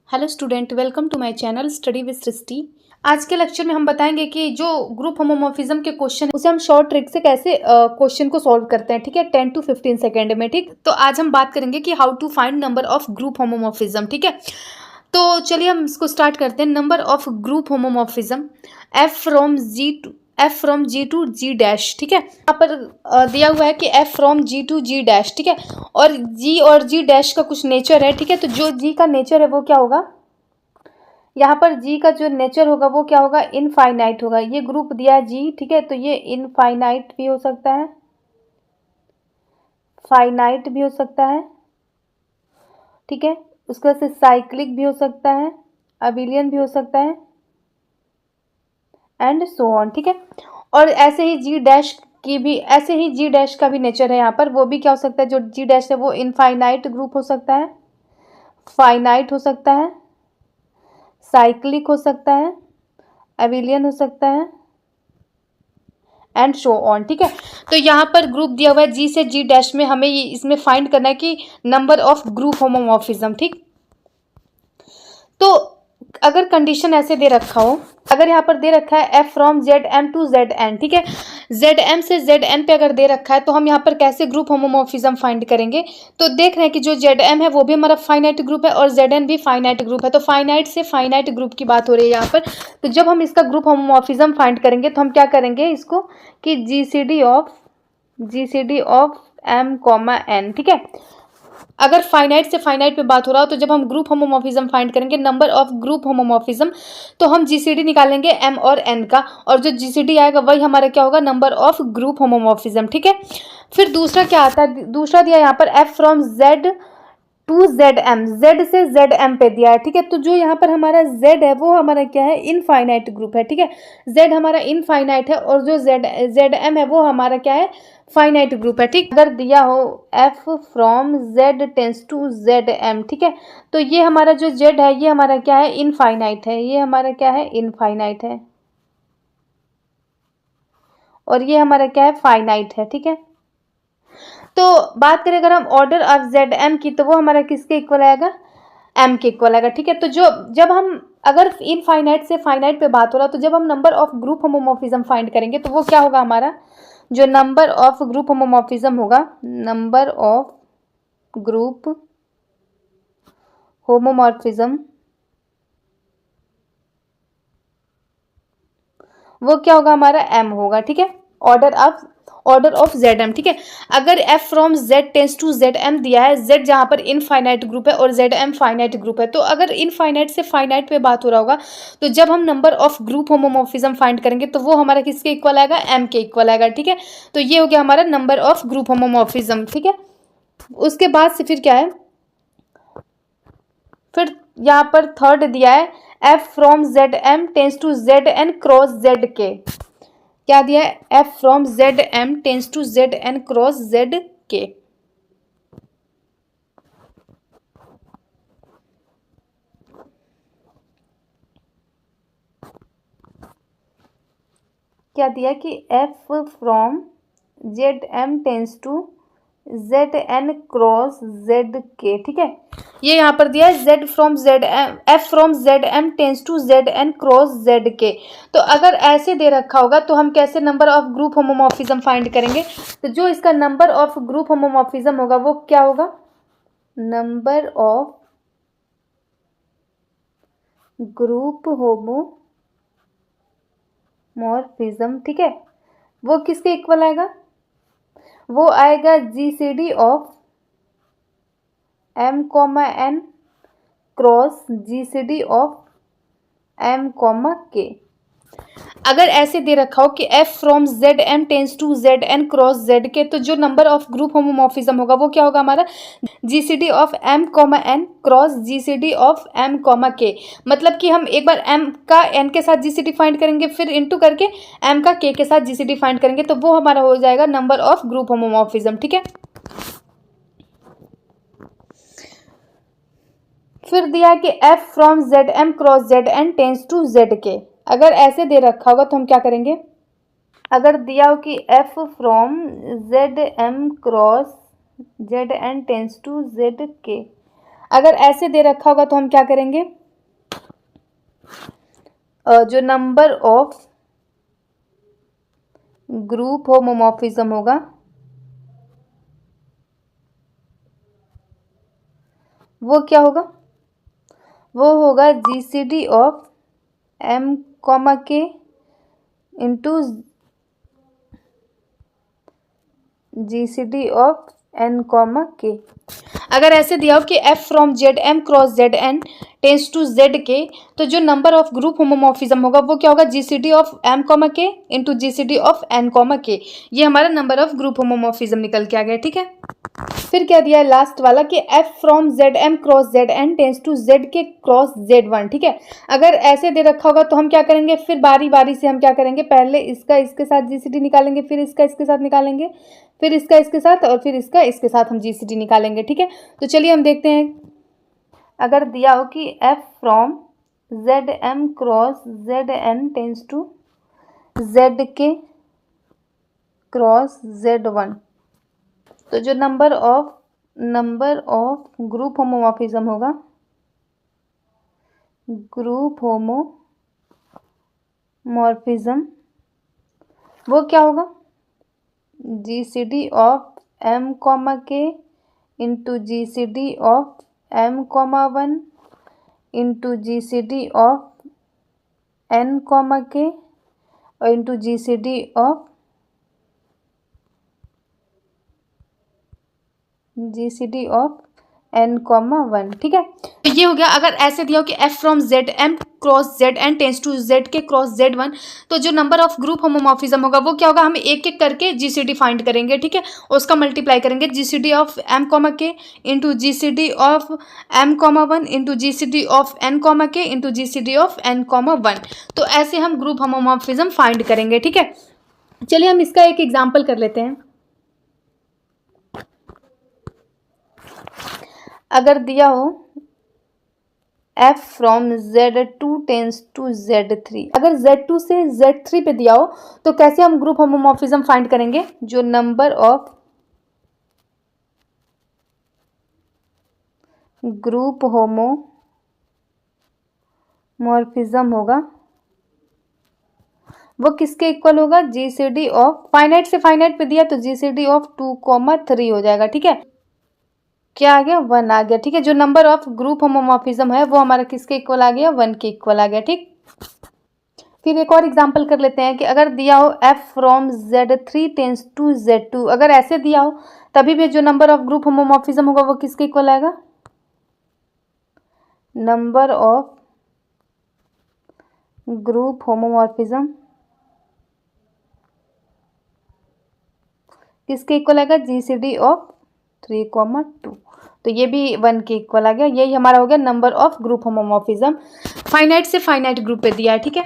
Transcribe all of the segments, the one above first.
Hello student, welcome to my channel study with Srishti. आज के lecture में हम बताएंगे कि जो ग्रुप होमोमॉर्फिज्म के क्वेश्चन है उसे हम शॉर्ट ट्रिक से कैसे क्वेश्चन को सॉल्व करते हैं। ठीक है, 10 to 15 सेकेंड में। ठीक, तो आज हम बात करेंगे कि how to find number of group homomorphism. ठीक है, तो चलिए हम इसको स्टार्ट करते हैं। Number of group homomorphism F from G to G dash. ठीक है, यहाँ पर दिया हुआ है कि F from G to G dash. ठीक है, और जी डैश का कुछ नेचर है। ठीक है, तो जो जी का नेचर है वो क्या होगा, यहाँ पर जी का जो नेचर होगा वो क्या होगा, इनफाइनाइट होगा। ये ग्रुप दिया है जी। ठीक है, तो ये इनफाइनाइट भी हो सकता है, फाइनाइट भी हो सकता है। ठीक है, उसके बाद से साइक्लिक भी हो सकता है, अबिलियन भी हो सकता है, एंड सो ऑन। ठीक है, और ऐसे ही जी डैश का भी नेचर है यहाँ पर। वो भी क्या हो सकता है, जो जी डैश है वो इनफाइनाइट ग्रुप हो सकता है, फाइनाइट हो सकता है, साइक्लिक हो सकता है, अबिलियन हो सकता है, एंड शो ऑन। ठीक है, तो यहाँ पर ग्रुप दिया हुआ है जी से जी डैश में, हमें ये इसमें फाइंड करना है कि नंबर ऑफ ग्रुप होमोमॉर्फिज्म। ठीक, तो अगर कंडीशन ऐसे दे रखा हो, अगर यहाँ पर दे रखा है F from Z M to Z N. ठीक है, जेड एम से जेड एन पे अगर दे रखा है तो हम यहाँ पर कैसे ग्रुप होमोमॉर्फिज्म फाइंड करेंगे। तो देख रहे हैं कि जो जेड एम है वो भी हमारा फाइनाइट ग्रुप है और जेड एन भी फाइनाइट ग्रुप है। तो फाइनाइट से फाइनाइट ग्रुप की बात हो रही है यहाँ पर। तो जब हम इसका ग्रुप होमोमॉर्फिज्म फाइंड करेंगे तो हम क्या करेंगे इसको कि GCD of M comma N. ठीक है, अगर फाइनाइट से फाइनाइट पे बात हो रहा हो तो जब हम ग्रुप होमोमॉर्फिज्म फाइंड करेंगे, नंबर ऑफ ग्रुप होमोमॉर्फिज्म, तो हम जीसीडी निकालेंगे एम और एन का, और जो जीसीडी आएगा वही हमारा क्या होगा, नंबर ऑफ ग्रुप होमोमॉर्फिज्म। ठीक है, फिर दूसरा क्या आता है, दूसरा दिया यहाँ पर F from Z to Z M, Z से जेड एम पे दिया है। ठीक है, तो जो यहाँ पर हमारा जेड है वो हमारा क्या है, इनफाइनाइट ग्रुप है। ठीक है, जेड हमारा इनफाइनाइट है और जो जेड एम है वो हमारा क्या है, फाइनाइट ग्रुप है। ठीक, अगर दिया हो F from Z tends to Z M. ठीक है, तो ये हमारा जो जेड है ये हमारा क्या है, इनफाइनाइट है। ये हमारा क्या है, इनफाइनाइट है, और ये हमारा क्या है, फाइनाइट है। ठीक है, तो बात करें अगर हम ऑर्डर ऑफ जेड एम की, तो वो हमारा किसके इक्वल आएगा, एम के इक्वल आएगा। ठीक है, तो जब हम अगर इनफाइनाइट से फाइनाइट पे बात हो रहा तो जब हम number of group homomorphism find करेंगे तो वो क्या होगा, हमारा जो नंबर ऑफ ग्रुप होमोमॉर्फिज्म होगा, नंबर ऑफ ग्रुप होमोमॉर्फिज्म, वो क्या होगा, हमारा एम होगा। ठीक है, ऑर्डर ऑफ जेड एम। ठीक है, अगर F from Z tends to Z M दिया है, जेड जहां पर इनफाइनाइट ग्रुप है और जेड एम फाइनाइट ग्रुप है, तो अगर इनफाइनाइट से फाइनाइट पे बात हो रहा होगा तो जब हम number of group homomorphism find करेंगे तो वो हमारा किसके इक्वल आएगा, एम के इक्वल आएगा। ठीक है, तो ये हो गया हमारा नंबर ऑफ ग्रुप होमोमॉर्फिज्म। ठीक है, उसके बाद से फिर क्या है, फिर यहाँ पर थर्ड दिया है F from Z M tends to Z N cross Z K. क्या दिया है, F from Z M tends to Z N cross Z K. क्या दिया कि F from Z M tends to Z N cross Z K. ठीक है, ये यहाँ पर दिया है Z from Z M, F from Z M tends to Z N cross Z K. तो अगर ऐसे दे रखा होगा तो हम कैसे number of group homomorphism find करेंगे। तो जो इसका नंबर ऑफ ग्रुप होमोमॉर्फिज्म होगा वो क्या होगा, नंबर ऑफ ग्रुप होमोमॉर्फिज्म। ठीक है, वो किसके इक्वल आएगा, वो आएगा GCD of M comma N cross GCD of M comma K. अगर ऐसे दे रखा हो कि F from Z M tends to Z N cross Z K, तो जो नंबर ऑफ ग्रुप होमोमॉर्फिज्म होगा वो क्या होगा, हमारा GCD of M comma N cross GCD of M comma K. मतलब कि हम एक बार एम का एन के साथ जीसीडी फाइंड करेंगे, फिर इंटू करके एम का के साथ जीसीडी फाइंड करेंगे, तो वो हमारा हो जाएगा नंबर ऑफ ग्रुप होमोमॉर्फिज्म। ठीक है, फिर दिया कि F from Z M cross Z N tends to Z K. अगर ऐसे दे रखा होगा तो हम क्या करेंगे, अगर दिया हो कि F from Z M cross Z N tends to Z K, अगर ऐसे दे रखा होगा तो हम क्या करेंगे, जो नंबर ऑफ ग्रुप होमोमॉर्फिज्म होगा वो क्या होगा, वो होगा जीसीडी ऑफ m कॉमा के into GCD of n comma K. अगर ऐसे दिया हो कि f from Z M cross Z N tends to Z K, तो जो नंबर ऑफ ग्रुप होमोमॉर्फिज्म होगा वो क्या होगा, जीसीडी ऑफ m कॉमा के into GCD of n comma के। ये हमारा नंबर ऑफ ग्रुप होमोमॉर्फिज्म निकल के आ गया, ठीक है। फिर क्या दिया है लास्ट वाला कि f from Z M cross Z N tends to Z K cross Z one, ठीक है। अगर ऐसे दे रखा होगा तो हम क्या करेंगे, फिर बारी बारी से हम क्या करेंगे, पहले इसका इसके साथ जीसीडी निकालेंगे, फिर इसका इसके साथ निकालेंगे, फिर इसका इसके साथ, और फिर इसका इसके साथ हम जीसीडी निकालेंगे, ठीक है। तो चलिए हम देखते हैं। अगर दिया हो कि f from Z M cross Z N tends to Z K cross Z one, तो जो नंबर ऑफ ग्रुप होमोमॉर्फिज्म होगा, ग्रुप होमोमॉर्फिज्म वो क्या होगा, जीसीडी ऑफ m कॉमा के into GCD of m comma one into GCD of n comma K और into GCD of n comma one, ठीक है। तो ये हो गया। अगर ऐसे दिया हो कि f from Z M cross Z N tends to Z K cross Z one, तो जो नंबर ऑफ ग्रुप होमोमॉर्फिज्म होगा वो क्या होगा, हम एक एक करके जीसीडी फाइंड करेंगे, ठीक है। उसका मल्टीप्लाई करेंगे, जीसीडी ऑफ m कॉमा के into GCD of m comma one into GCD of n comma के into GCD of n comma one. तो ऐसे हम ग्रुप होमोमॉर्फिज्म फाइंड करेंगे, ठीक है। चलिए हम इसका एक एग्जाम्पल कर लेते हैं। अगर दिया हो f from Z2 tens to Z3, अगर Z2 से Z3 पे दिया हो तो कैसे हम ग्रुप होमोमॉर्फिज्म फाइंड करेंगे, जो नंबर ऑफ ग्रुप होमोमॉर्फिज्म होगा वो किसके इक्वल होगा, जीसीडी ऑफ, फाइनाइट से फाइनाइट पे दिया तो जीसीडी ऑफ 2,3 हो जाएगा, ठीक है। क्या आ गया, 1 आ गया, ठीक है। जो नंबर ऑफ ग्रुप होमोमॉर्फिज्म है वो हमारा किसके इक्वल आ गया, 1 के इक्वल आ गया, ठीक। फिर एक और एग्जांपल कर लेते हैं कि अगर दिया हो f from Z3 tense to Z2, अगर ऐसे दिया हो तभी भी जो नंबर ऑफ ग्रुप होमोमॉर्फिज्म होगा वो किसके इक्वल आएगा, नंबर ऑफ ग्रुप होमोमॉर्फिज्म किसके इक्वल आएगा, जीसीडी ऑफ 3,2। तो ये भी 1 के इक्वल आ गया। यही हमारा हो गया number of group homomorphism, finite से फाइनाइट ग्रुप पे दिया है, ठीक है।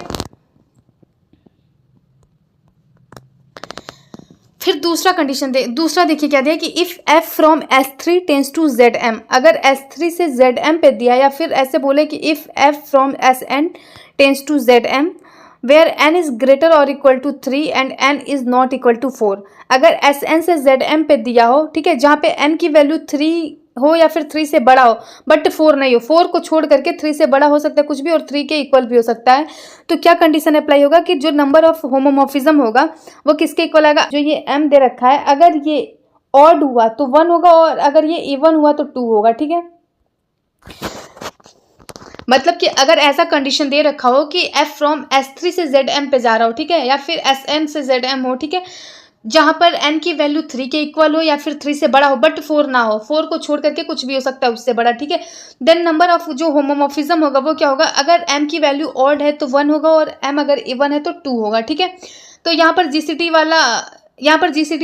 फिर दूसरा कंडीशन दूसरा देखिए क्या दिया कि if f from S3 tends to ZM, अगर S3 से ZM पे दिया, या फिर ऐसे बोले कि if f from SN tends to ZM where n is greater और equal to 3 and n is not equal to 4। अगर Sn से Zm पे दिया हो, ठीक है, जहाँ पे n की वैल्यू 3 हो या फिर 3 से बड़ा हो बट 4 नहीं हो, 4 को छोड़ करके 3 से बड़ा हो सकता है कुछ भी और 3 के इक्वल भी हो सकता है, तो क्या कंडीशन अप्लाई होगा कि जो नंबर ऑफ होमोमॉर्फिज्म होगा वो किसके इक्वल आएगा, जो ये m दे रखा है अगर ये ऑड हुआ तो 1 होगा और अगर ये इवन हुआ तो 2 होगा, ठीक है। मतलब कि अगर ऐसा कंडीशन दे रखा हो कि f फ्रॉम S3 से ZM पे जा रहा हो, ठीक है, या फिर Sn से ZM हो, ठीक है, जहां पर n की वैल्यू 3 के इक्वल हो या फिर 3 से बड़ा हो बट 4 ना हो, 4 को छोड़ करके कुछ भी हो सकता है उससे बड़ा, ठीक है। देन नंबर ऑफ जो होमोमॉर्फिज्म होगा वो क्या होगा, अगर m की वैल्यू ऑड है तो 1 होगा और m अगर इवन है तो 2 होगा, ठीक है। तो यहाँ पर जीसीडी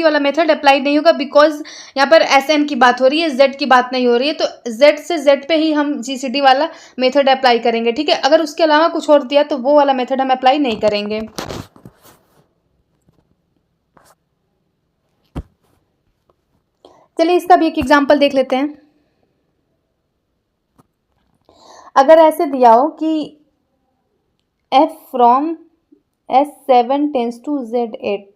वाला मेथड अप्लाई नहीं होगा बिकॉज यहाँ पर Sn की बात हो रही है, Z की बात नहीं हो रही है, तो Z से Z पे ही हम जीसीडी वाला मेथड अप्लाई करेंगे, ठीक है। अगर उसके अलावा कुछ और दिया तो वो वाला मेथड हम अप्लाई नहीं करेंगे। चलिए इसका भी एक एग्जांपल देख लेते हैं। अगर ऐसे दिया हो कि f from S7 tense to Z8,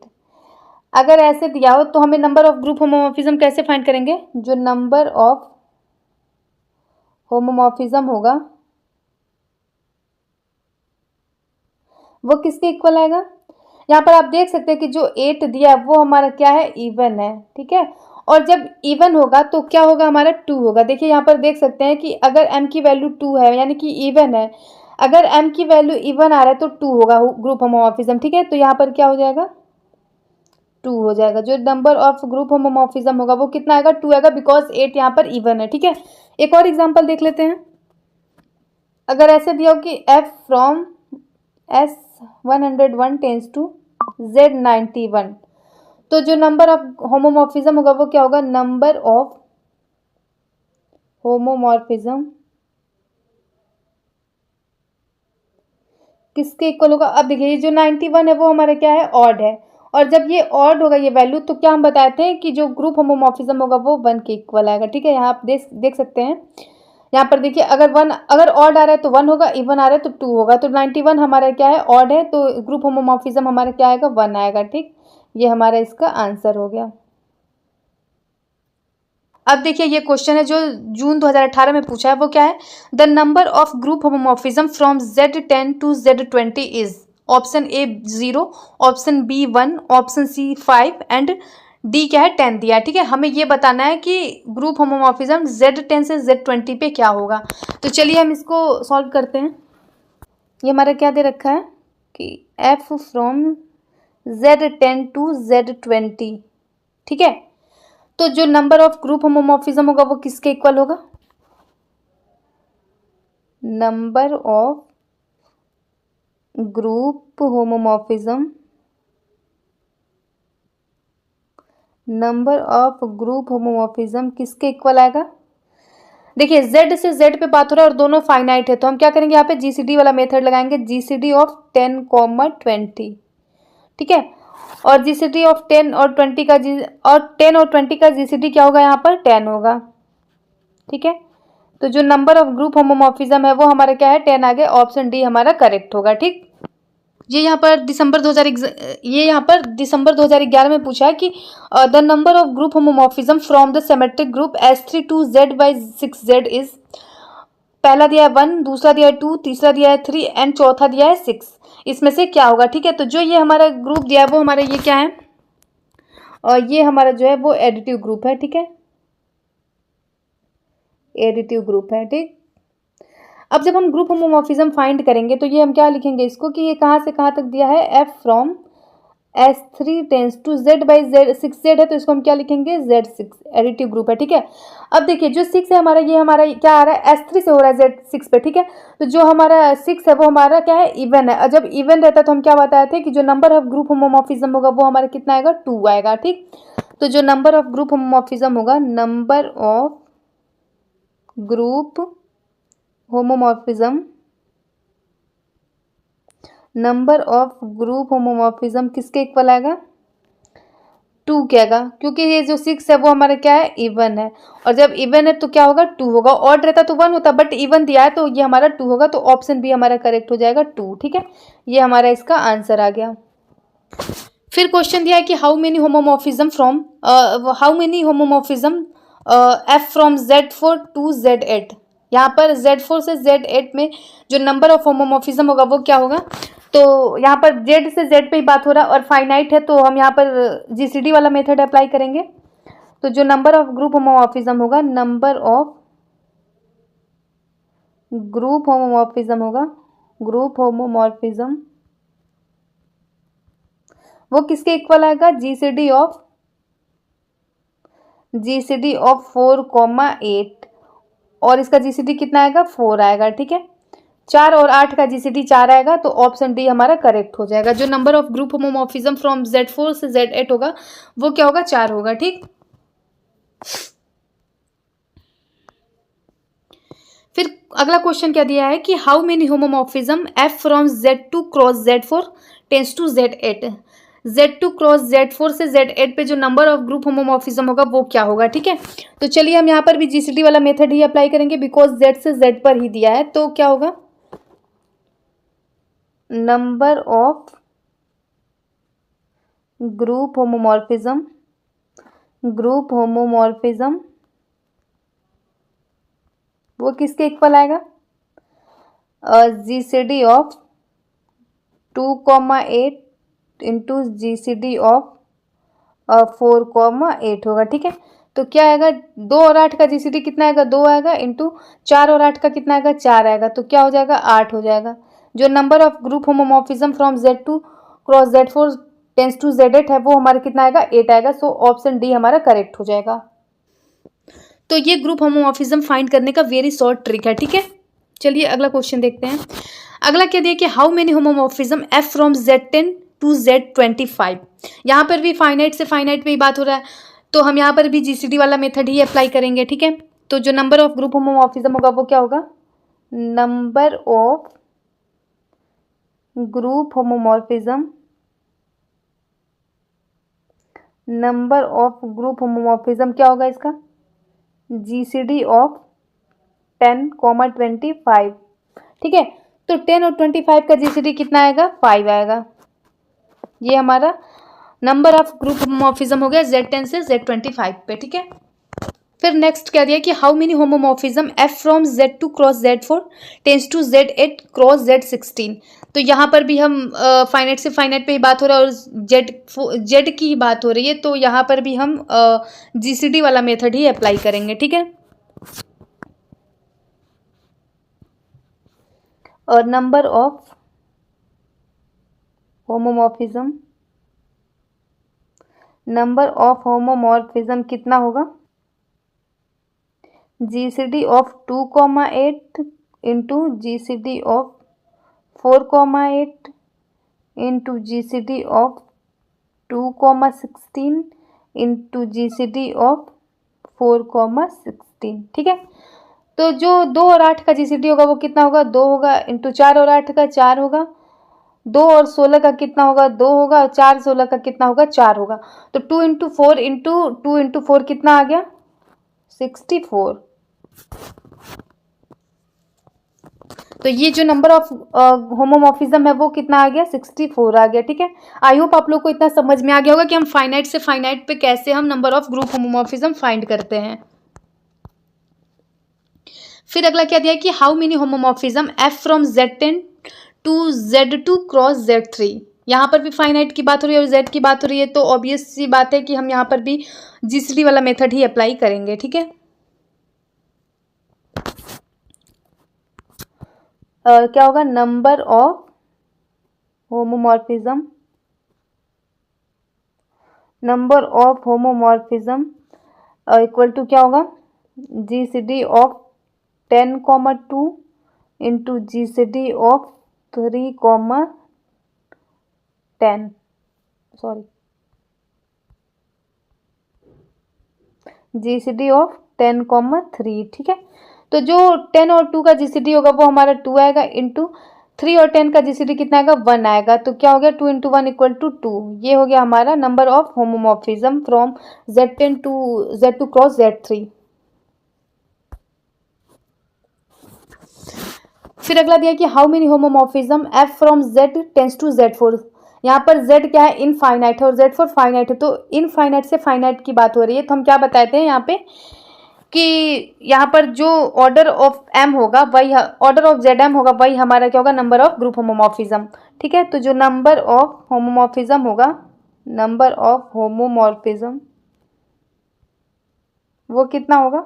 अगर ऐसे दिया हो तो हमें नंबर ऑफ ग्रुप होमोमॉर्फिज्म कैसे फाइंड करेंगे, जो नंबर ऑफ होमोमॉर्फिज्म होगा वो किसके इक्वल आएगा? यहाँ पर आप देख सकते हैं कि जो 8 दिया है वो हमारा क्या है, इवन है, ठीक है। और जब इवन होगा तो क्या होगा, हमारा 2 होगा। देखिए यहाँ पर देख सकते हैं कि अगर m की वैल्यू 2 है यानी कि इवन है, अगर m की वैल्यू इवन आ रहा है तो 2 होगा ग्रुप होमोमॉर्फिज्म, ठीक है। तो यहाँ पर क्या हो जाएगा, 2 हो जाएगा। जो नंबर ऑफ ग्रुप होमोमॉर्फिज्म होगा वो कितना आएगा, 2 आएगा, बिकॉज 8 यहाँ पर इवन है, ठीक है। एक और एग्जांपल देख लेते हैं। अगर ऐसे दिया हो कि f from S101 tense to Z91, तो जो नंबर ऑफ होमोमॉर्फिज्म होगा वो क्या होगा, नंबर ऑफ होमोमॉर्फिज्म किसके इक्वल होगा। अब देखिए ये जो 91 है वो हमारा क्या है, ऑड है, और जब ये ऑड होगा ये वैल्यू तो क्या हम बताए थे कि जो ग्रुप होमोमॉर्फिज्म होगा वो 1 के इक्वल आएगा, ठीक है। यहाँ आप देख सकते हैं, यहाँ पर देखिए अगर ऑड आ रहा है तो 1 होगा, इवन आ रहा है तो 2 होगा। तो 91 हमारा क्या है, ऑड है, तो ग्रुप होमोमॉर्फिज्म हमारा क्या आएगा, 1 आएगा, ठीक। ये हमारा इसका आंसर हो गया। अब देखिए ये क्वेश्चन है जो जून 2018 में पूछा है, वो क्या है, the number of group homomorphism from Z10 to Z20 is option A 0, option B 1, option C 5 and D क्या है, 10 दिया है, ठीक है। हमें ये बताना है कि ग्रुप होमोमॉर्फिज्म Z10 से Z20 पे क्या होगा। तो चलिए हम इसको सॉल्व करते हैं। ये हमारा क्या दे रखा है कि f from Z10 to Z20, ठीक है। तो जो नंबर ऑफ ग्रुप होमोमॉर्फिज्म होगा वो किसके इक्वल होगा, number of group homomorphism, number of group homomorphism किसके इक्वल आएगा। देखिए z से z पे बात हो रहा है और दोनों फाइनाइट है, तो हम क्या करेंगे, यहाँ पे जीसीडी वाला मेथड लगाएंगे, जीसीडी ऑफ 10, 20, ठीक है। और जीसीडी ऑफ 10 और 20 का और 10 और 20 का जीसीडी क्या होगा, यहाँ पर 10 होगा, ठीक है। तो जो नंबर ऑफ ग्रुप होमोमॉर्फिज्म है वो हमारा क्या है, 10 आ गया, ऑप्शन डी हमारा करेक्ट होगा, ठीक। ये यहाँ पर दिसंबर 2011 में पूछा है कि the number of group homomorphism from the symmetric group S3 to Z/6Z is, पहला दिया है 1, दूसरा दिया है 2, तीसरा दिया है 3 एंड चौथा दिया है 6, इसमें से क्या होगा, ठीक है। तो जो ये हमारा ग्रुप दिया है वो हमारा ये क्या है, और ये हमारा जो है वो एडिटिव ग्रुप है, ठीक है, एडिटिव ग्रुप है, ठीक। अब जब हम ग्रुप होमोमॉर्फिज्म फाइंड करेंगे तो ये हम क्या लिखेंगे इसको कि ये कहाँ से कहाँ तक दिया है, f from S3 tends to Z/6Z है, तो इसको हम क्या लिखेंगे, Z6, एडिटिव ग्रुप है, ठीक है। अब देखिए जो 6 है हमारा, ये हमारा क्या आ रहा है, S3 से हो रहा है Z6 पे, ठीक है। तो जो हमारा 6 है वो हमारा क्या है, इवन है, और जब इवन रहता है तो हम क्या बताए थे कि जो नंबर ऑफ ग्रुप होमोमॉर्फिज्म होगा वो हमारा कितना आएगा, 2 आएगा, ठीक। तो जो नंबर ऑफ ग्रुप होमोमॉर्फिज्म होगा, number of group homomorphism, number of group homomorphism किसके इक्वल आएगा, 2 के आएगा, क्योंकि ये जो 6 है वो हमारा क्या है, इवन है, और जब इवन है तो क्या होगा, 2 होगा। ऑड रहता तो 1 होता, बट इवन दिया है तो ये हमारा 2 होगा, तो ऑप्शन बी हमारा करेक्ट हो जाएगा, 2, ठीक है। ये हमारा इसका आंसर आ गया। फिर क्वेश्चन दिया है कि how many homomorphism F from Z4 to Z8, यहाँ पर Z4 से Z8 में जो नंबर ऑफ होमोमॉर्फिज्म होगा वो क्या होगा। तो यहाँ पर Z से Z पे ही बात हो रहा है और फाइनाइट है, तो हम यहाँ पर जीसीडी वाला मेथड अप्लाई करेंगे। तो जो नंबर ऑफ ग्रुप होमोमॉर्फिज्म होगा, नंबर ऑफ ग्रुप होमोमॉर्फिज्म होगा, ग्रुप होमोमॉर्फिज्म वो किसके इक्वल आएगा, जीसीडी ऑफ 4, 8, और इसका जीसीडी कितना आएगा, 4 आएगा, ठीक है। 4 और 8 का जीसीडी 4 आएगा, तो ऑप्शन डी हमारा करेक्ट हो जाएगा। जो number of group homomorphism from Z4 से Z8 होगा वो क्या होगा, 4 होगा, ठीक। फिर अगला क्वेश्चन क्या दिया है कि how many homomorphism F from Z2 cross Z4 tense to Z8, Z2 cross Z4 से Z8 पे जो नंबर ऑफ ग्रुप होमोमॉर्फिज्म होगा वो क्या होगा, ठीक है। तो चलिए हम यहाँ पर भी जीसीडी वाला मेथड ही अप्लाई करेंगे, बिकॉज Z से Z पर ही दिया है, तो क्या होगा, नंबर ऑफ ग्रुप होमोमॉर्फिज्म वो किसके इक्वल आएगा, GCD of 2,8 into GCD of 4,8 होगा। ठीक है, तो क्या आएगा, 2 और 8 का GCD कितना आएगा, 2 आएगा, इंटू 4 और 8 का कितना आएगा, 4 आएगा, तो क्या हो जाएगा, 8 हो जाएगा। जो number of group homomorphism from Z2 cross Z4 tense to Z8 है, वो हमारा कितना आएगा, 8 आएगा। सो ऑप्शन डी हमारा करेक्ट हो जाएगा। तो ये ग्रुप होमोमॉर्फिज्म फाइंड करने का वेरी शॉर्ट ट्रिक है। ठीक है, चलिए अगला क्वेश्चन देखते हैं। अगला क्या दिया कि how many homomorphism F from Z10 to Z25। यहाँ पर भी फाइनाइट से फाइनाइट पे ही बात हो रहा है, तो हम यहाँ पर भी GCD वाला मेथड ही अप्लाई करेंगे। ठीक है, तो जो नंबर ऑफ ग्रुप होमोमॉर्फिज्म होगा वो क्या होगा, number of group homomorphism, number of group homomorphism क्या होगा इसका, GCD ऑफ 10,25। ठीक है, तो 10 और 25 का GCD कितना आएगा, 5 आएगा। ये हमारा नंबर ऑफ ग्रुप होमोमॉर्फिज्म हो गया Z10 से Z25 पे। ठीक है, फिर नेक्स्ट क्या दिया कि how many homomorphism F from Z2 cross Z4 tense to Z8 cross Z16। तो यहाँ पर भी हम फाइनाइट से फाइनाइट पे ही बात हो रहा है और Z की ही बात हो रही है, तो यहाँ पर भी हम GCD वाला मेथड ही अप्लाई करेंगे। ठीक है, और number of homomorphism, number of homomorphism कितना होगा, GCD of 2,8 into GCD of 4,8 into GCD of 2,16 into GCD of 4,16। ठीक है, तो जो 2 और 8 का GCD होगा वो कितना होगा, 2 होगा, इंटू 4 और 8 का 4 होगा, 2 और 16 का कितना होगा, 2 होगा, और 4 16 का कितना होगा, 4 होगा। तो 2 इंटू 4 इंटू 2 इंटू 4 कितना आ गया, 64। तो ये जो नंबर ऑफ होमोमॉर्फिज्म है वो कितना आ गया, 64 आ गया। ठीक है, आई होप आप लोग को इतना समझ में आ गया होगा कि हम फाइनाइट से फाइनाइट पे कैसे हम number of group homomorphism find करते हैं। फिर अगला क्या दिया कि how many homomorphism F from Z10 to Z2 cross Z3। यहाँ पर भी फाइनाइट की बात हो रही है और Z की बात हो रही है, तो ऑब्वियस सी बात है कि हम यहाँ पर भी GCD वाला मेथड ही अप्लाई करेंगे। ठीक है, क्या होगा, number of homomorphism, number of homomorphism equal to क्या होगा, GCD of 10,2 into GCD of 3,10, sorry, GCD of 10,3। ठीक है, तो जो 10 और 2 का GCD होगा वो हमारा 2 आएगा, इंटू 3 और 10 का GCD कितना आएगा, 1 आएगा। तो क्या हो गया, 2 इंटू 1 इक्वल टू 2। ये हो गया हमारा number of homomorphism from Z10 to Z2 cross Z3। फिर अगला दिया कि how many homomorphism F from Z tens to Z4। यहाँ पर Z क्या है, इनफाइनाइट है और Z4 फाइनाइट है, तो इनफाइनाइट से फाइनाइट की बात हो रही है। तो हम क्या बताते हैं यहाँ पे कि यहाँ पर जो ऑर्डर ऑफ M होगा वही, ऑर्डर ऑफ ZM होगा वही हमारा क्या होगा, नंबर ऑफ ग्रुप होमोमॉर्फिज्म। ठीक है, तो जो नंबर ऑफ होमोमॉर्फिज्म होगा, नंबर ऑफ होमोमॉर्फिज्म वो कितना होगा,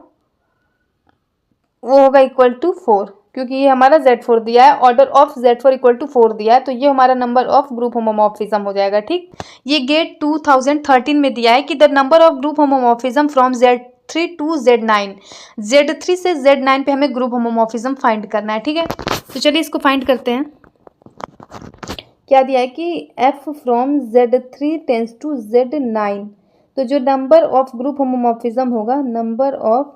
वो होगा इक्वल टू 4, क्योंकि ये हमारा Z4 दिया है, order of Z4 equal to 4 दिया है, तो ये हमारा नंबर ऑफ ग्रुप होमोमॉर्फिज्म हो जाएगा। ठीक, ये गेट 2013 में दिया है कि the number of group homomorphism from Z3 to Z9, Z3 से Z9 पे हमें ग्रुप होमोमॉर्फिज्म फाइंड करना है। ठीक है, तो चलिए इसको फाइंड करते हैं। क्या दिया है कि F from Z3 tense to Z9, तो जो नंबर ऑफ ग्रुप होमोमॉर्फिज्म होगा, number of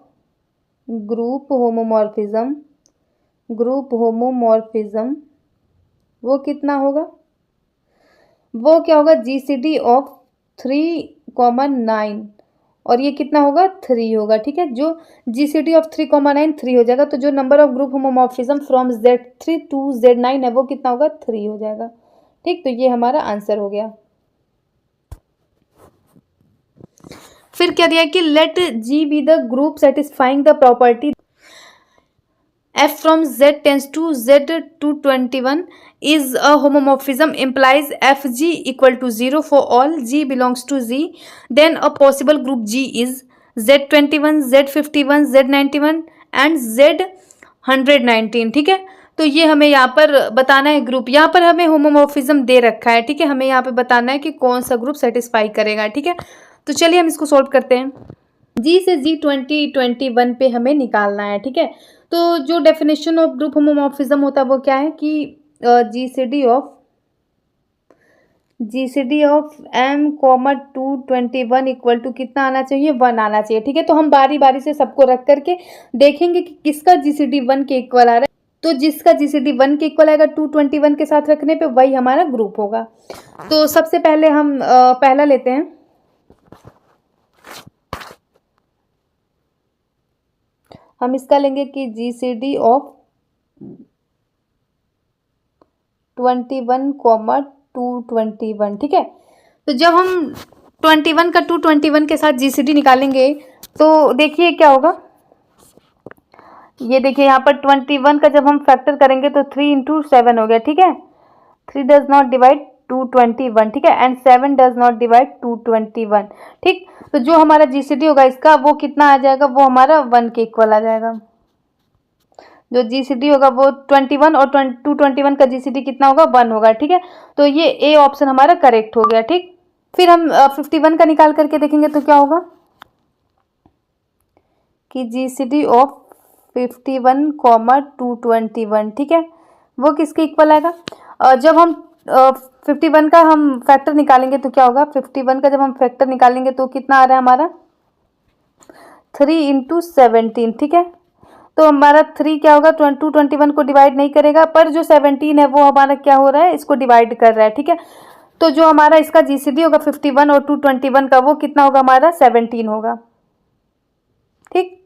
group homomorphism, group homomorphism वो कितना होगा, वो क्या होगा, GCD ऑफ 3,9, और ये कितना होगा, 3 होगा। ठीक है, जो GCD ऑफ 3,9 3 हो जाएगा, तो जो number of group homomorphism from Z3 to Z9 है वो कितना होगा, 3 हो जाएगा। ठीक, तो ये हमारा आंसर हो गया। फिर क्या दिया कि let G be the group satisfying the property F from Z tends to Z221 is a homomorphism implies FG equal to 0 for all G belongs to Z, then a possible group G is Z21, Z51, Z91 and Z119. ठीक है, तो ये हमें यहाँ पर बताना है group. यहाँ पर हमें होमोमॉर्फिज्म दे रखा है, ठीक है, हमें यहाँ पे बताना है कि कौन सा ग्रुप सेटिस्फाई करेगा। ठीक है, तो चलिए हम इसको सॉल्व करते हैं। जी से G2021 पे हमें निकालना है। ठीक है, तो जो डेफिनेशन ऑफ ग्रुप होमोमॉर्फिज्म होता है वो क्या है कि GCD of M, 221 equal to कितना आना चाहिए, 1 आना चाहिए। ठीक है, तो हम बारी बारी से सबको रख करके देखेंगे कि किसका GCD 1 के इक्वल आ रहा है। तो जिसका GCD 1 के इक्वल आएगा 221 के साथ रखने पे, वही हमारा ग्रुप होगा। तो सबसे पहले हम पहला लेते हैं। हम इसका लेंगे कि GCD ऑफ 21, 221। ठीक है, तो जब हम 21 का 221 के साथ GCD निकालेंगे तो देखिए क्या होगा। ये देखिए यहाँ पर 21 का जब हम फैक्टर करेंगे तो 3 × 7 हो गया। ठीक है, 3 डज नॉट डिवाइड 221। ठीक है, एंड 7 डज नॉट डिवाइड 221। ठीक, तो जो हमारा GCD होगा इसका वो कितना आ जाएगा, वो हमारा 1 के इक्वल आ जाएगा। जो GCD होगा वो 21 और 221 का GCD कितना होगा, 1 होगा। ठीक है, तो ये ए ऑप्शन हमारा करेक्ट हो गया। ठीक, फिर हम 51 का निकाल करके देखेंगे तो क्या होगा कि GCD ऑफ 51, 221। ठीक है, वो किसके इक्वल आएगा। जब हम 51 का हम फैक्टर निकालेंगे तो क्या होगा, 51 का जब हम फैक्टर निकालेंगे तो कितना आ रहा है हमारा 3 × 17। ठीक है, तो हमारा 3 क्या होगा, 221 को डिवाइड नहीं करेगा, पर जो 17 है वो हमारा क्या हो रहा है, इसको डिवाइड कर रहा है। ठीक है, तो जो हमारा इसका GCD होगा 51 और 221 का वो कितना होगा हमारा 17 होगा। ठीक,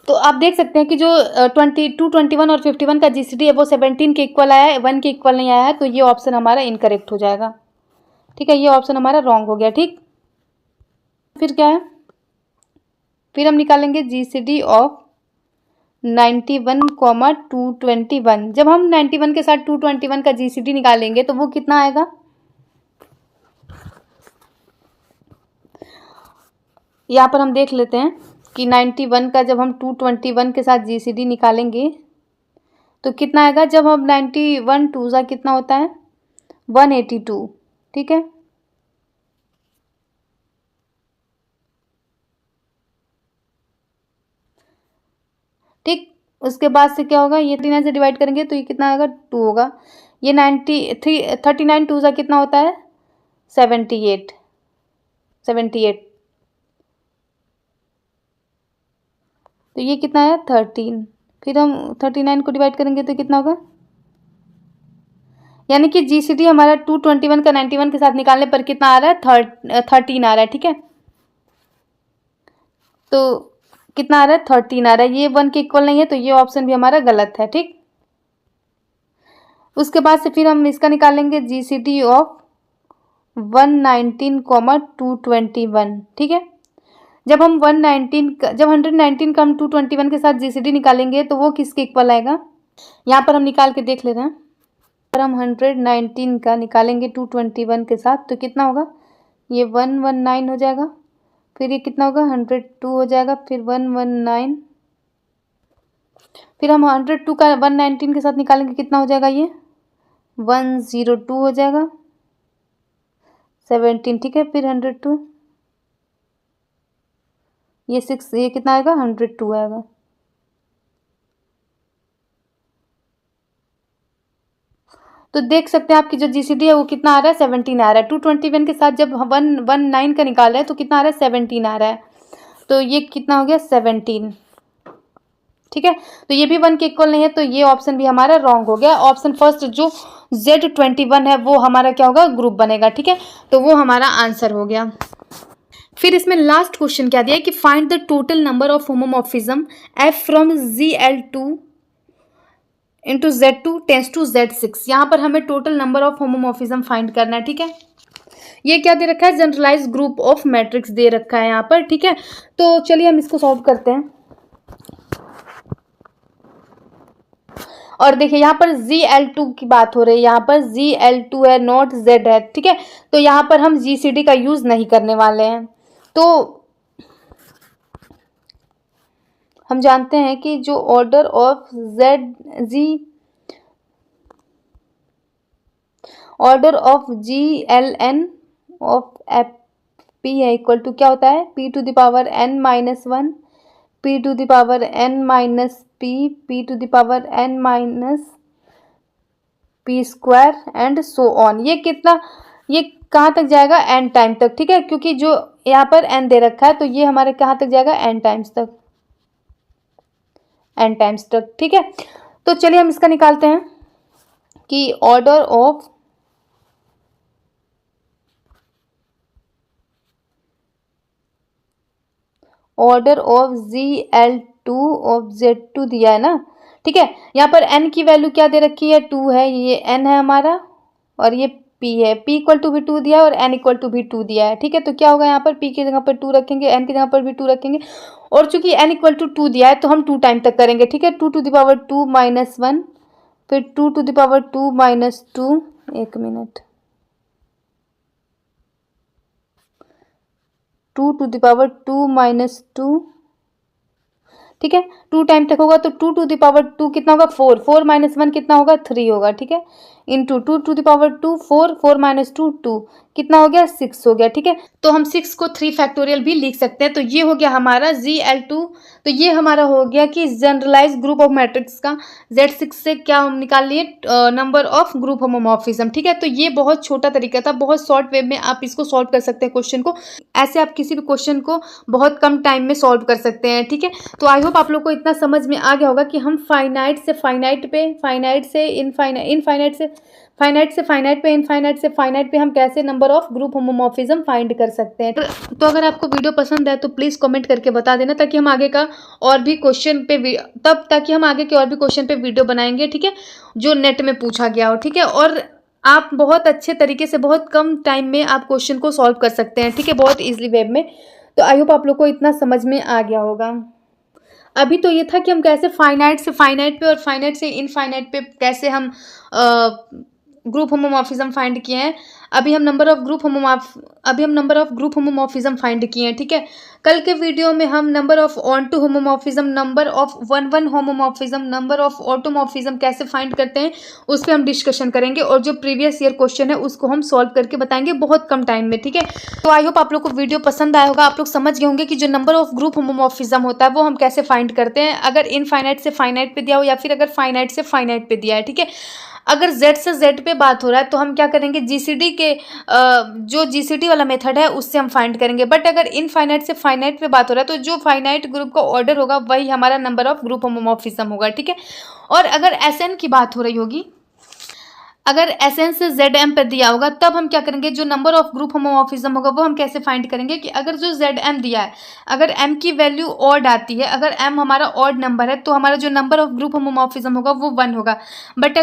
तो आप देख सकते हैं कि जो 221 और 51 का GCD है वो 17 के इक्वल आया है, 1 के इक्वल नहीं आया है, तो ये ऑप्शन हमारा इनकरेक्ट हो जाएगा। ठीक है, ये ऑप्शन हमारा रॉन्ग हो गया। ठीक, फिर क्या है, फिर हम निकालेंगे GCD ऑफ 91, 221। जब हम 91 के साथ 221 का GCD निकालेंगे तो वो कितना आएगा, यहाँ पर हम देख लेते हैं कि 91 का जब हम 221 के साथ GCD निकालेंगे तो कितना आएगा। जब हम 91 2 सा कितना होता है 182। ठीक है, ठीक, उसके बाद से क्या होगा, ये 39 से डिवाइड करेंगे तो ये कितना आएगा 2 होगा। ये 39 2 सा कितना होता है 78। तो ये कितना है 13। फिर हम 39 को डिवाइड करेंगे तो कितना होगा, यानी कि GCD हमारा 221 का 91 के साथ निकालने पर कितना आ रहा है 13 आ रहा है। ठीक है, तो कितना आ रहा है 13 आ रहा है, ये 1 के इक्वल नहीं है, तो ये ऑप्शन भी हमारा गलत है। ठीक, उसके बाद से फिर हम इसका निकालेंगे GCD ऑफ 119, 221। ठीक है, जब हम 119 का हम 221 के साथ GCD निकालेंगे तो वो किसके इक्वल आएगा, यहाँ पर हम निकाल के देख लेते हैं। पर हम 119 का निकालेंगे 221 के साथ तो कितना होगा, ये 119 हो जाएगा, फिर ये कितना होगा 102 हो जाएगा, फिर 119, फिर हम 102 का 119 के साथ निकालेंगे कितना हो जाएगा, ये 102 हो जाएगा 17। ठीक है, फिर 102, ये 6, ये कितना आएगा 102 आएगा। तो देख सकते हैं आपकी जो GCD है वो कितना आ रहा है 17 आ रहा है। 221 के साथ जब 119 का निकाल रहे हैं तो कितना आ रहा है 17 आ रहा है, तो ये कितना हो गया 17। ठीक है, तो ये भी 1 के इक्वल नहीं है, तो ये ऑप्शन भी हमारा रॉन्ग हो गया। ऑप्शन फर्स्ट जो Z21 है वो हमारा क्या होगा, ग्रुप बनेगा। ठीक है, तो वो हमारा आंसर हो गया। फिर इसमें लास्ट क्वेश्चन क्या दिया है कि find the total number of homomorphism F from ZL2 into Z2 tens to Z6। यहाँ पर हमें total number of homomorphism find करना है। ठीक है, ये क्या दे रखा है, जनरलाइज ग्रुप ऑफ मैट्रिक्स दे रखा है यहाँ पर। ठीक है, तो चलिए हम इसको सॉल्व करते हैं। और देखिए यहाँ पर Zl2 की बात हो रही है, यहाँ पर Zl2 है, नॉट Z है, ठीक है। तो यहाँ पर हम GCD का यूज नहीं करने वाले हैं। तो हम जानते हैं कि जो order of GLN of P है इक्वल टू क्या होता है, P to the power n minus 1, P to the power n minus P, P to the power n minus P square and so on. ये कितना, ये कहाँ तक जाएगा, n टाइम तक, ठीक है, क्योंकि जो यहाँ पर n दे रखा है तो ये हमारे कहाँ तक जाएगा, n टाइम्स तक, n टाइम्स तक, ठीक है। तो चलिए हम इसका निकालते हैं कि order of Zl2 of Z2 दिया है ना, ठीक है। यहाँ पर n की वैल्यू क्या दे रखी है, 2 है, ये n है हमारा और ये p है, p इक्वल टू भी 2 दिया है और n इक्वल टू भी 2 दिया है, ठीक है। तो क्या होगा, यहाँ पर p की जगह पर 2 रखेंगे, n की जगह पर भी 2 रखेंगे और चूंकि n इक्वल टू 2 दिया है तो हम 2 टाइम तक करेंगे, ठीक है। 2 टू द पावर 2 माइनस 1, फिर 2 टू द पावर 2 माइनस 2, एक minute, 2 to the power 2 minus 2, ठीक है। 2 टाइम तक होगा तो 2 टू द पावर 2 कितना होगा, 4, 4 माइनस 1 कितना होगा, 3 होगा, ठीक है। Into 2 to the power 2 4, 4 minus 2 2, कितना हो गया, 6 हो गया, ठीक है। तो हम 6 को 3 फैक्टोरियल भी लिख सकते हैं। तो ये हो गया हमारा Zl2। तो ये हमारा हो गया कि जनरलाइज ग्रुप ऑफ मैट्रिक्स का Z6 से क्या हम निकाल लिए, नंबर ऑफ ग्रुप होमोमॉर्फिज्म, ठीक है। तो ये बहुत छोटा तरीका था, बहुत शॉर्ट वे में आप इसको सॉल्व कर सकते हैं क्वेश्चन को। ऐसे आप किसी भी क्वेश्चन को बहुत कम टाइम में सॉल्व कर सकते हैं, ठीक है। तो आई होप आप लोग को इतना समझ में आ गया होगा कि हम फाइनाइट से फाइनाइट पे, फाइनाइट से इनफाइनाइट, इनफाइनाइट से फाइनाइट से फाइनाइट पे, इनफाइनाइट से फाइनाइट पे हम कैसे number of group homomorphism find कर सकते हैं। तो अगर आपको वीडियो पसंद है तो प्लीज़ कमेंट करके बता देना, ताकि हम आगे का और भी क्वेश्चन पे ताकि हम आगे के और भी क्वेश्चन पे वीडियो बनाएंगे, ठीक है, जो नेट में पूछा गया हो, ठीक है। और आप बहुत अच्छे तरीके से बहुत कम टाइम में आप क्वेश्चन को सॉल्व कर सकते हैं, ठीक है, बहुत ईजिली वेब में। तो आई होप आप लोग को इतना समझ में आ गया होगा। अभी तो ये था कि हम कैसे फाइनाइट से फाइनाइट पे और फाइनाइट से इनफाइनाइट पे कैसे हम ग्रुप होमोमॉर्फिज्म फाइंड किए हैं। अभी हम number of group homomorphism find किए हैं, ठीक है। कल के वीडियो में हम number of onto homomorphism, number of one homomorphism, number of automorphism कैसे फाइंड करते हैं उस पर हम डिस्कशन करेंगे, और जो प्रीवियस ईयर क्वेश्चन है उसको हम सॉल्व करके बताएंगे बहुत कम टाइम में, ठीक है। तो आई होप आप लोग को वीडियो पसंद आया होगा। आप लोग समझ गए होंगे कि जो नंबर ऑफ ग्रुप होमोमॉर्फिज्म होता है वो हम कैसे फाइंड करते हैं, अगर इनफाइनाइट से फाइनाइट पे दिया हो या फिर अगर फाइनाइट से फाइनाइट पे दिया है, ठीक है। अगर Z से Z पे बात हो रहा है तो हम क्या करेंगे, GCD के जो GCD वाला मेथड है उससे हम फाइंड करेंगे। बट अगर इनफाइनाइट से फाइनाइट पे बात हो रहा है तो जो फाइनाइट ग्रुप का ऑर्डर होगा वही हमारा नंबर ऑफ ग्रुप होमोमॉर्फिज्म होगा, ठीक है। और अगर SN की बात हो रही होगी, अगर SN से ZM पे दिया होगा तब हम क्या करेंगे, जो नंबर ऑफ ग्रुप होमोमॉर्फिज्म होगा वो हम कैसे फाइंड करेंगे कि अगर जो ZM दिया है, अगर M की वैल्यू ऑड आती है, अगर M हमारा ऑड नंबर है तो हमारा जो नंबर ऑफ ग्रुप होमोमॉर्फिज्म होगा वो 1 होगा। बट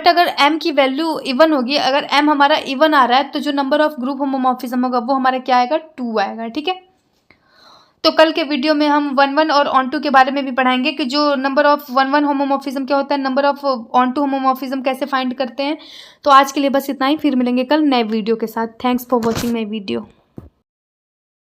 अगर M की वैल्यू इवन होगी, अगर M हमारा इवन आ रहा है तो जो नंबर ऑफ ग्रुप होमोमॉर्फिज्म होगा वो हमारा क्या आएगा, 2 आएगा, ठीक है। तो कल के वीडियो में हम 1 और ऑन 2 के बारे में भी पढ़ाएंगे कि जो नंबर ऑफ 1 होमोमॉर्फिज्म क्या होता है, नंबर ऑफ ऑन 2 होमोमॉर्फिज्म कैसे फाइंड करते हैं। तो आज के लिए बस इतना ही, फिर मिलेंगे कल नए वीडियो के साथ। Thanks for watching my video.